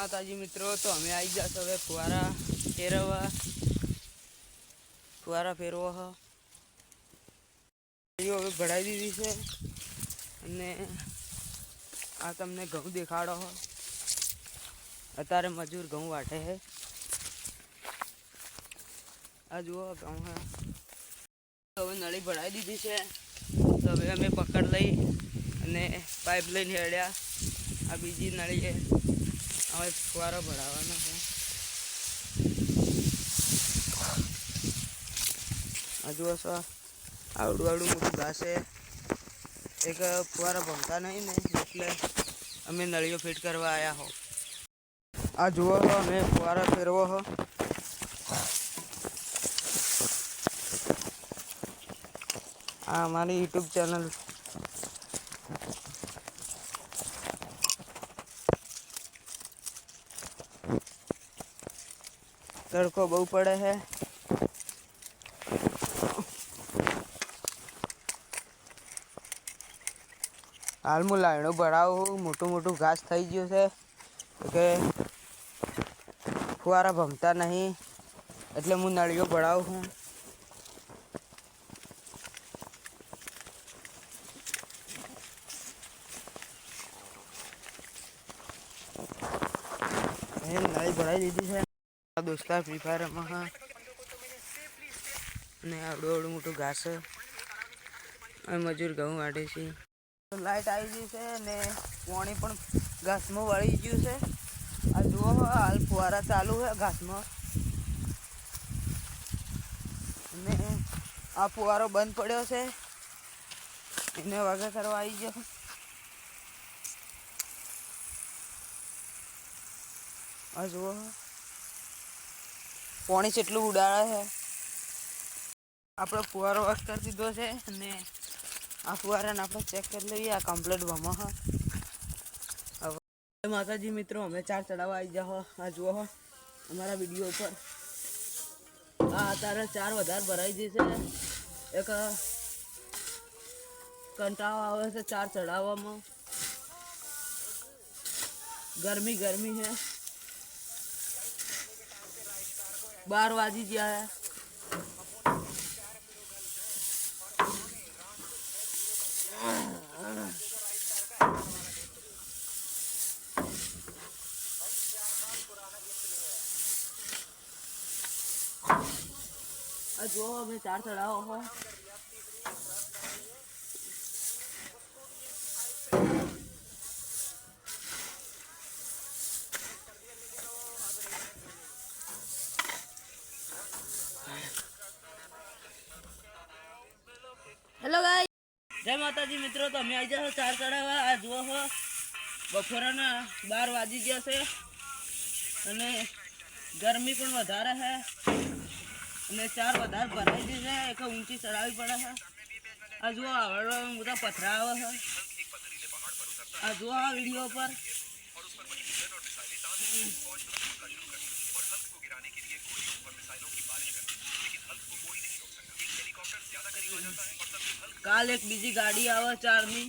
माताजी मित्रों, तो हमें आई जाते હવે ફુવારા ફેરવવા હવે ભરાઈ દીધી છે અને આ તમને ઘઉં દેખાડો અત્યારે મજૂર ઘઉં વાટે છે। આ જુઓ ઘઉં હે તો હવે નળી ભરાઈ દીધી છે। તો હવે અમે પકડ લઈ અને પાઇપ લઈને હેડ્યા આ બીજી નળી છે। હવે ફુવારો ભરાવાનો છે। આ જુઓ છો આવડું આવડું મોટું ઘાસ છે। એક ફુવારા ભમતા નહીં ને એટલે અમે નળીઓ ફિટ કરવા આવ્યા હો। આ જુઓ છો અમે ફુવારા ફેરવો હો। આ અમારી યુટ્યુબ ચેનલ તડકો બહુ પડે છે। हाल मु लाइनो भराव मोटू मोटू घास थी गयु है कि फुवारा भमता नहीं एटले मु नळियो भराव हूँ। नळी भराई दीदी है दोस्ता फ्री फायर ने आवड़ू आवड़ू मोटू घास मजूर घऊँ वाटे छे। लाइट आई गई है ने पानी पण घास में वળી गયું છે। आ जुओ हाल फुवारा चालू है घास में ने आ फुवारो बंद पड़ो से इने वगा करवा आई गयो। आ जुओ पानी કેટલું ઉડાડે છે। આપણે ફુવારો વોશ કરી દીધો છે અને આ ફુવારાને આપણે ચેક કરી લઈએ। આ કમ્પ્લીટ ભમો હ। હવે માતાજી મિત્રો અમે ચાર ચડાવવા આવી જાઓ। આ જુઓ અમારા વિડીયો પર આ અત્યારે ચાર વધારે ભરાઈ જશે। એક કંટાળો આવે છે ચાર ચડાવવામાં। गर्मी गर्मी है 12 वाजी गया है। जो हमें चार चढ़ाओ हो हेलो गाइस जय माताजी मित्रों, तो हमें आई जाओ चार चढ़ावा। आ जुओ हो बपोराना 12 वाजी गया से अने गर्मी पण वधारे है अने चार वधारे भराई दी है। एक ऊंची चढ़ावी पड़े है। आ जुओ आवड़ा બધા પથરા આવે છે। आ जुओ आ वीडियो पर काल एक बीजी गाड़ी आवे चार नी